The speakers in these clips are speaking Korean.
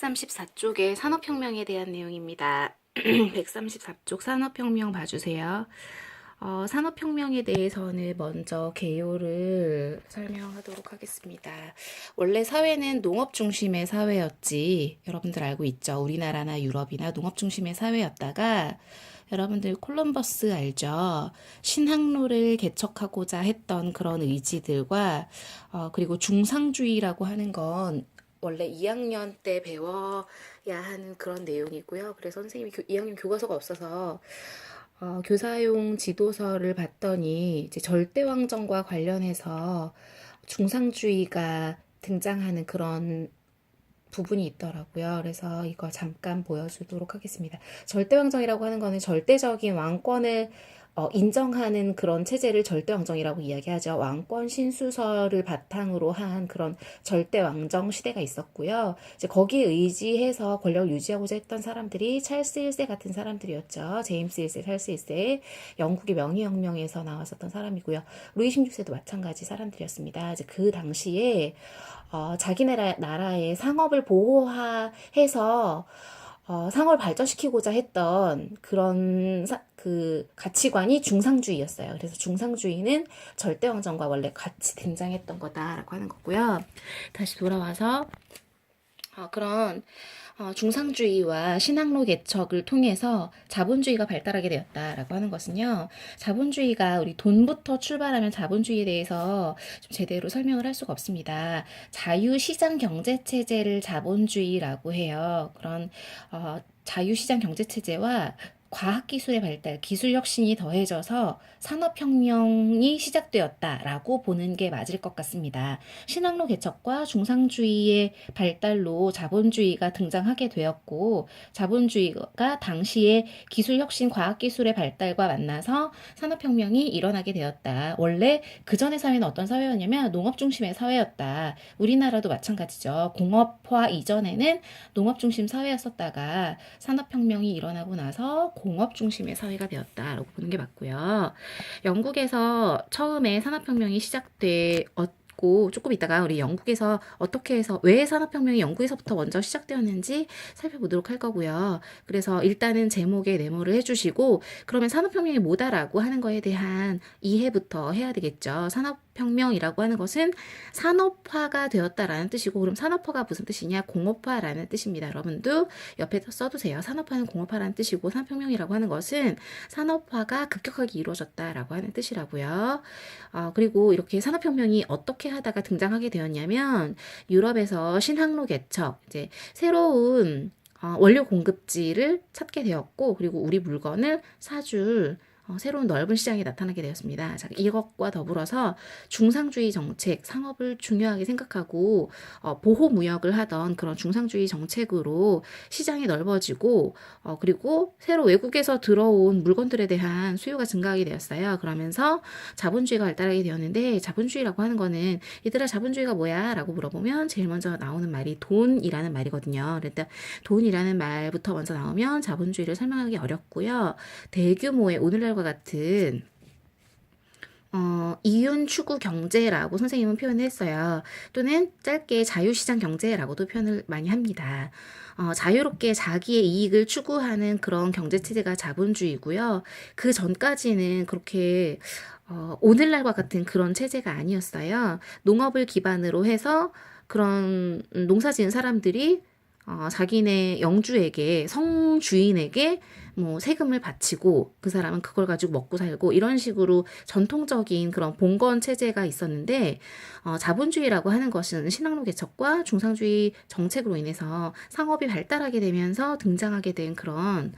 134쪽의 산업혁명에 대한 내용입니다. 134쪽 산업혁명 봐주세요. 산업혁명에 대해서는 먼저 개요를 설명하도록 하겠습니다. 원래 사회는 농업 중심의 사회였지. 여러분들 알고 있죠? 우리나라나 유럽이나 농업 중심의 사회였다가 여러분들 콜럼버스 알죠? 신항로를 개척하고자 했던 그런 의지들과 그리고 중상주의라고 하는 건 원래 2학년 때 배워야 하는 그런 내용이고요. 그래서 선생님이 2학년 교과서가 없어서 교사용 지도서를 봤더니 이제 절대왕정과 관련해서 중상주의가 등장하는 그런 부분이 있더라고요. 그래서 이거 잠깐 보여주도록 하겠습니다. 절대왕정이라고 하는 거는 절대적인 왕권을 인정하는 그런 체제를 절대왕정이라고 이야기하죠. 왕권 신수설을 바탕으로 한 그런 절대왕정 시대가 있었고요. 이제 거기에 의지해서 권력을 유지하고자 했던 사람들이 찰스 1세 같은 사람들이었죠. 제임스 1세, 찰스 1세, 영국의 명의혁명에서 나왔었던 사람이고요. 루이 16세도 마찬가지 사람들이었습니다. 이제 그 당시에 자기네 나라의 상업을 보호해서 상업을 발전시키고자 했던 그런 그 가치관이 중상주의였어요. 그래서 중상주의는 절대왕정과 원래 같이 등장했던 거다라고 하는 거고요. 다시 돌아와서 그런 중상주의와 신항로 개척을 통해서 자본주의가 발달하게 되었다라고 하는 것은요. 자본주의가 우리 돈부터 출발하면 자본주의에 대해서 좀 제대로 설명을 할 수가 없습니다. 자유시장 경제체제를 자본주의라고 해요. 그런 자유시장 경제체제와 과학기술의 발달, 기술 혁신이 더해져서 산업혁명이 시작되었다라고 보는 게 맞을 것 같습니다. 신항로 개척과 중상주의의 발달로 자본주의가 등장하게 되었고, 자본주의가 당시에 기술 혁신, 과학기술의 발달과 만나서 산업혁명이 일어나게 되었다. 원래 그 전의 사회는 어떤 사회였냐면 농업 중심의 사회였다. 우리나라도 마찬가지죠. 공업화 이전에는 농업 중심 사회였었다가 산업혁명이 일어나고 나서 공업 중심의 사회가 되었다라고 보는 게 맞고요. 영국에서 처음에 산업혁명이 시작되었고 조금 있다가 우리 영국에서 어떻게 해서 왜 산업혁명이 영국에서부터 먼저 시작되었는지 살펴보도록 할 거고요. 그래서 일단은 제목에 메모를 해주시고 그러면 산업혁명이 뭐다라고 하는 거에 대한 이해부터 해야 되겠죠. 산업혁명이라고 하는 것은 산업화가 되었다라는 뜻이고 그럼 산업화가 무슨 뜻이냐? 공업화라는 뜻입니다. 여러분도 옆에 써두세요. 산업화는 공업화라는 뜻이고 산업혁명이라고 하는 것은 산업화가 급격하게 이루어졌다라고 하는 뜻이라고요. 그리고 이렇게 산업혁명이 어떻게 하다가 등장하게 되었냐면 유럽에서 신항로 개척, 이제 새로운 원료 공급지를 찾게 되었고 그리고 우리 물건을 사줄 새로운 넓은 시장이 나타나게 되었습니다. 자, 이것과 더불어서 중상주의 정책, 상업을 중요하게 생각하고 보호무역을 하던 그런 중상주의 정책으로 시장이 넓어지고 그리고 새로 외국에서 들어온 물건들에 대한 수요가 증가하게 되었어요. 그러면서 자본주의가 발달하게 되었는데 자본주의라고 하는 거는 얘들아 자본주의가 뭐야? 라고 물어보면 제일 먼저 나오는 말이 돈이라는 말이거든요. 그러니까 돈이라는 말부터 먼저 나오면 자본주의를 설명하기 어렵고요. 대규모의 오늘날 같은 이윤 추구 경제라고 선생님은 표현을 했어요. 또는 짧게 자유시장 경제라고도 표현을 많이 합니다. 자유롭게 자기의 이익을 추구하는 그런 경제체제가 자본주의고요. 그 전까지는 그렇게 오늘날과 같은 그런 체제가 아니었어요. 농업을 기반으로 해서 그런 농사 지은 사람들이 자기네 영주에게 성주인에게 뭐 세금을 바치고 그 사람은 그걸 가지고 먹고 살고 이런 식으로 전통적인 그런 봉건 체제가 있었는데 자본주의라고 하는 것은 신항로 개척과 중상주의 정책으로 인해서 상업이 발달하게 되면서 등장하게 된 그런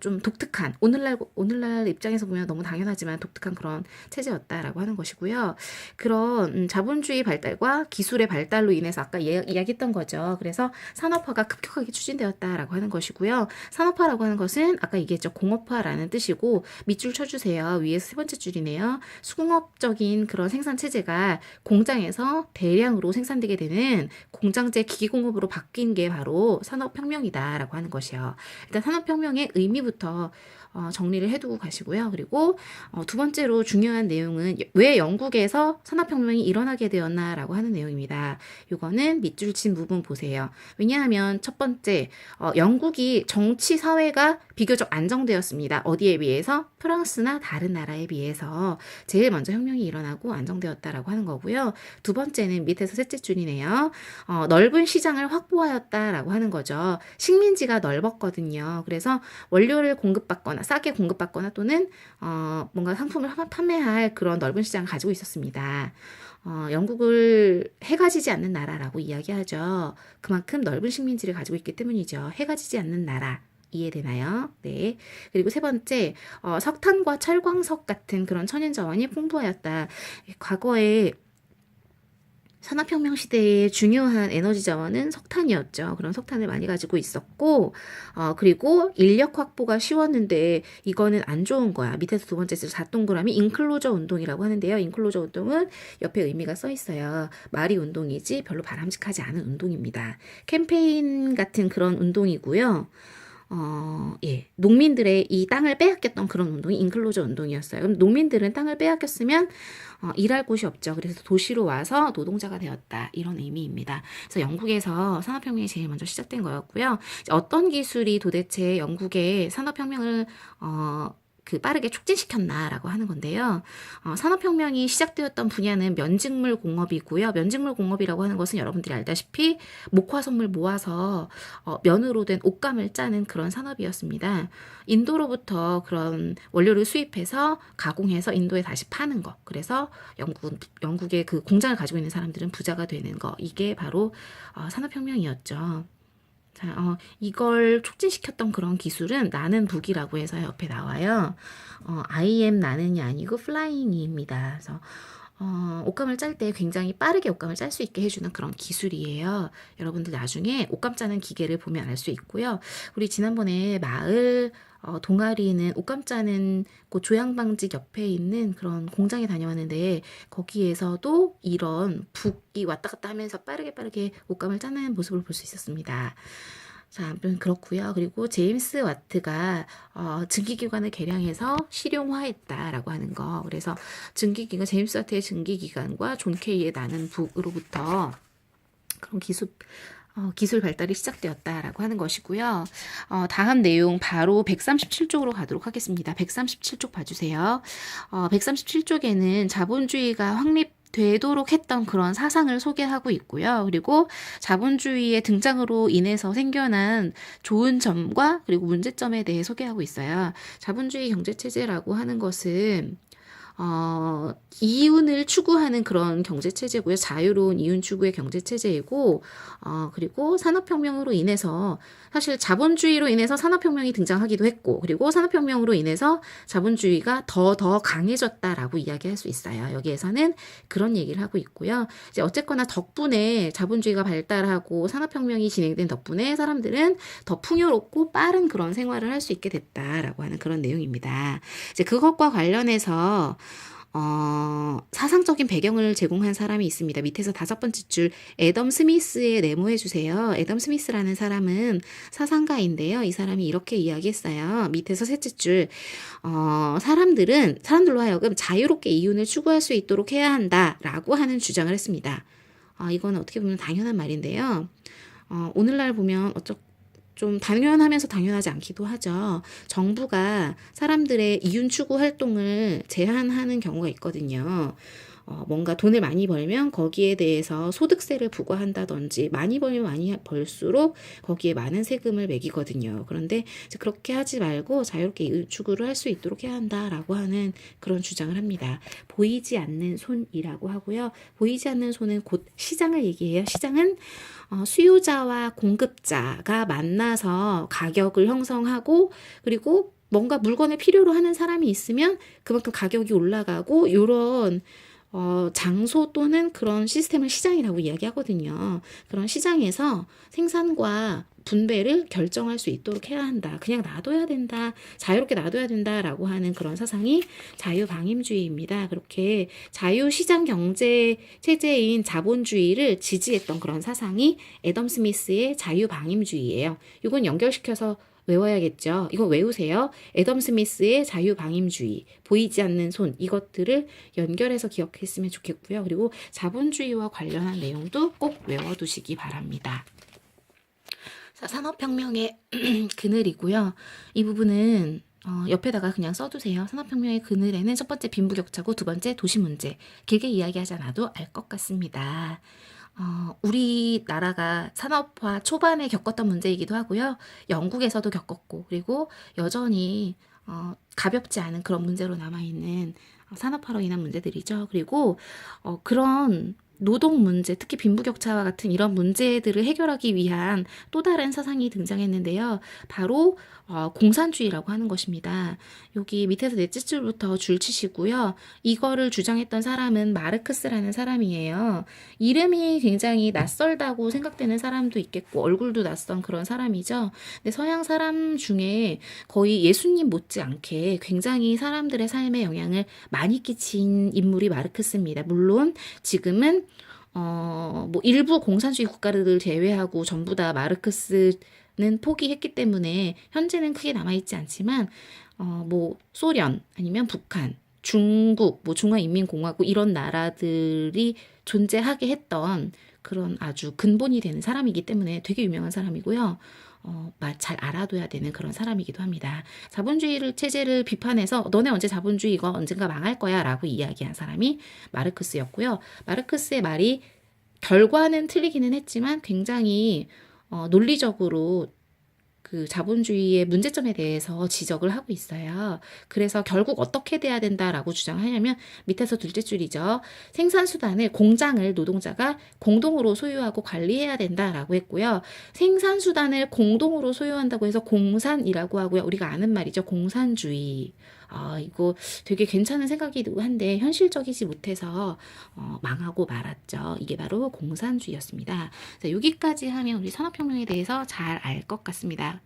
좀 독특한 오늘날 입장에서 보면 너무 당연하지만 독특한 그런 체제였다라고 하는 것이고요. 그런 자본주의 발달과 기술의 발달로 인해서 아까 이야기했던 거죠. 그래서 산업화가 급격하게 추진되었다라고 하는 것이고요. 산업화라고 하는 것은 아까 얘기했죠. 공업화라는 뜻이고 밑줄 쳐주세요. 위에서 세 번째 줄이네요. 수공업적인 그런 생산 체제가 공장에서 대량으로 생산되게 되는 공장제 기계공업으로 바뀐 게 바로 산업혁명이다라고 하는 것이요. 일단 산업혁명의 의미부터 정리를 해두고 가시고요. 그리고 두 번째로 중요한 내용은 왜 영국에서 산업혁명이 일어나게 되었나라고 하는 내용입니다. 이거는 밑줄 친 부분 보세요. 왜냐하면 첫 번째, 영국이 정치 사회가 비교적 안정되었습니다. 어디에 비해서? 프랑스나 다른 나라에 비해서 제일 먼저 혁명이 일어나고 안정되었다라고 하는 거고요. 두 번째는 밑에서 셋째 줄이네요. 넓은 시장을 확보하였다라고 하는 거죠. 식민지가 넓었거든요. 그래서 원료를 공급받거나 싸게 공급받거나 또는 뭔가 상품을 판매할 그런 넓은 시장을 가지고 있었습니다. 영국을 해가 지지 않는 나라라고 이야기하죠. 그만큼 넓은 식민지를 가지고 있기 때문이죠. 해가 지지 않는 나라. 이해되나요? 네. 그리고 세 번째, 석탄과 철광석 같은 그런 천연자원이 풍부하였다. 과거에 산업혁명 시대의 중요한 에너지 자원은 석탄이었죠. 그런 석탄을 많이 가지고 있었고, 그리고 인력 확보가 쉬웠는데 이거는 안 좋은 거야. 밑에서 두 번째 4동그라미 인클로저 운동이라고 하는데요. 인클로저 운동은 옆에 의미가 써 있어요. 말이 운동이지 별로 바람직하지 않은 운동입니다. 캠페인 같은 그런 운동이고요. 농민들의 이 땅을 빼앗겼던 그런 운동이 인클로저 운동이었어요. 그럼 농민들은 땅을 빼앗겼으면 일할 곳이 없죠. 그래서 도시로 와서 노동자가 되었다. 이런 의미입니다. 그래서 영국에서 산업혁명이 제일 먼저 시작된 거였고요. 어떤 기술이 도대체 영국의 산업혁명을 빠르게 촉진시켰나라고 하는 건데요. 산업혁명이 시작되었던 분야는 면직물 공업이고요. 면직물 공업이라고 하는 것은 여러분들이 알다시피 목화솜을 모아서 면으로 된 옷감을 짜는 그런 산업이었습니다. 인도로부터 그런 원료를 수입해서 가공해서 인도에 다시 파는 거. 그래서 영국의 그 공장을 가지고 있는 사람들은 부자가 되는 거. 이게 바로 산업혁명이었죠. 자, 이걸 촉진시켰던 그런 기술은 나는 북이라고 해서 옆에 나와요. I am 나는이 아니고 flying입니다. 그래서 옷감을 짤 때 굉장히 빠르게 옷감을 짤 수 있게 해주는 그런 기술이에요. 여러분들 나중에 옷감 짜는 기계를 보면 알 수 있고요. 우리 지난번에 마을 동아리는 옷감 짜는 그 조향방직 옆에 있는 그런 공장에 다녀왔는데 거기에서도 이런 북이 왔다 갔다 하면서 빠르게 옷감을 짜는 모습을 볼 수 있었습니다. 자, 아무튼 그렇고요. 그리고 제임스 와트가 증기기관을 개량해서 실용화했다라고 하는 거. 그래서 증기기관, 제임스 와트의 증기기관과 존 케이의 나는 북으로부터 그런 기술 발달이 시작되었다라고 하는 것이고요. 다음 내용 바로 137쪽으로 가도록 하겠습니다. 137쪽 봐주세요. 137쪽에는 자본주의가 확립되도록 했던 그런 사상을 소개하고 있고요. 그리고 자본주의의 등장으로 인해서 생겨난 좋은 점과 그리고 문제점에 대해 소개하고 있어요. 자본주의 경제체제라고 하는 것은 이윤을 추구하는 그런 경제체제고요. 자유로운 이윤 추구의 경제체제이고, 그리고 산업혁명으로 인해서, 사실 자본주의로 인해서 산업혁명이 등장하기도 했고, 그리고 산업혁명으로 인해서 자본주의가 더 강해졌다라고 이야기할 수 있어요. 여기에서는 그런 얘기를 하고 있고요. 이제 어쨌거나 덕분에 자본주의가 발달하고 산업혁명이 진행된 덕분에 사람들은 더 풍요롭고 빠른 그런 생활을 할 수 있게 됐다라고 하는 그런 내용입니다. 이제 그것과 관련해서 사상적인 배경을 제공한 사람이 있습니다. 밑에서 5번째 줄 애덤 스미스에 네모해 주세요. 애덤 스미스라는 사람은 사상가인데요. 이 사람이 이렇게 이야기했어요. 밑에서 셋째 줄 사람들로 하여금 자유롭게 이윤을 추구할 수 있도록 해야 한다라고 하는 주장을 했습니다. 이거는 어떻게 보면 당연한 말인데요. 오늘날 보면 좀 당연하면서 당연하지 않기도 하죠. 정부가 사람들의 이윤 추구 활동을 제한하는 경우가 있거든요. 뭔가 돈을 많이 벌면 거기에 대해서 소득세를 부과한다든지 많이 벌면 많이 벌수록 거기에 많은 세금을 매기거든요. 그런데 이제 그렇게 하지 말고 자유롭게 이윤 추구를 할 수 있도록 해야 한다라고 하는 그런 주장을 합니다. 보이지 않는 손이라고 하고요. 보이지 않는 손은 곧 시장을 얘기해요. 시장은 수요자와 공급자가 만나서 가격을 형성하고 그리고 뭔가 물건을 필요로 하는 사람이 있으면 그만큼 가격이 올라가고 이런 장소 또는 그런 시스템을 시장이라고 이야기하거든요. 그런 시장에서 생산과 분배를 결정할 수 있도록 해야 한다. 그냥 놔둬야 된다. 자유롭게 놔둬야 된다라고 하는 그런 사상이 자유방임주의입니다. 그렇게 자유시장 경제 체제인 자본주의를 지지했던 그런 사상이 애덤 스미스의 자유방임주의예요. 이건 연결시켜서 외워야겠죠. 이거 외우세요. 애덤 스미스의 자유방임주의, 보이지 않는 손, 이것들을 연결해서 기억했으면 좋겠고요. 그리고 자본주의와 관련한 내용도 꼭 외워두시기 바랍니다. 자, 산업혁명의 그늘이고요. 이 부분은 옆에다가 그냥 써두세요. 산업혁명의 그늘에는 첫 번째 빈부격차고 두 번째 도시문제. 길게 이야기하지 않아도 알 것 같습니다. 우리나라가 산업화 초반에 겪었던 문제이기도 하고요. 영국에서도 겪었고, 그리고 여전히 가볍지 않은 그런 문제로 남아있는 산업화로 인한 문제들이죠. 그리고 그런 노동 문제, 특히 빈부격차와 같은 이런 문제들을 해결하기 위한 또 다른 사상이 등장했는데요. 바로 공산주의라고 하는 것입니다. 여기 밑에서 넷째 줄부터 줄 치시고요. 이거를 주장했던 사람은 마르크스라는 사람이에요. 이름이 굉장히 낯설다고 생각되는 사람도 있겠고 얼굴도 낯선 그런 사람이죠. 근데 서양 사람 중에 거의 예수님 못지않게 굉장히 사람들의 삶에 영향을 많이 끼친 인물이 마르크스입니다. 물론 지금은 뭐 일부 공산주의 국가를 제외하고 전부 다 마르크스는 포기했기 때문에 현재는 크게 남아있지 않지만 뭐 소련 아니면 북한, 중국, 뭐 중화인민공화국 이런 나라들이 존재하게 했던 그런 아주 근본이 되는 사람이기 때문에 되게 유명한 사람이고요. 잘 알아둬야 되는 그런 사람이기도 합니다. 자본주의 체제를 비판해서 너네 언제 자본주의 이거 언젠가 망할 거야 라고 이야기한 사람이 마르크스였고요. 마르크스의 말이 결과는 틀리기는 했지만 굉장히 논리적으로 그 자본주의의 문제점에 대해서 지적을 하고 있어요. 그래서 결국 어떻게 돼야 된다라고 주장하냐면 밑에서 둘째 줄이죠. 생산수단을 공장을 노동자가 공동으로 소유하고 관리해야 된다라고 했고요. 생산수단을 공동으로 소유한다고 해서 공산이라고 하고요. 우리가 아는 말이죠. 공산주의. 이거 되게 괜찮은 생각이기도 한데 현실적이지 못해서 망하고 말았죠. 이게 바로 공산주의였습니다. 자, 여기까지 하면 우리 산업혁명에 대해서 잘 알 것 같습니다.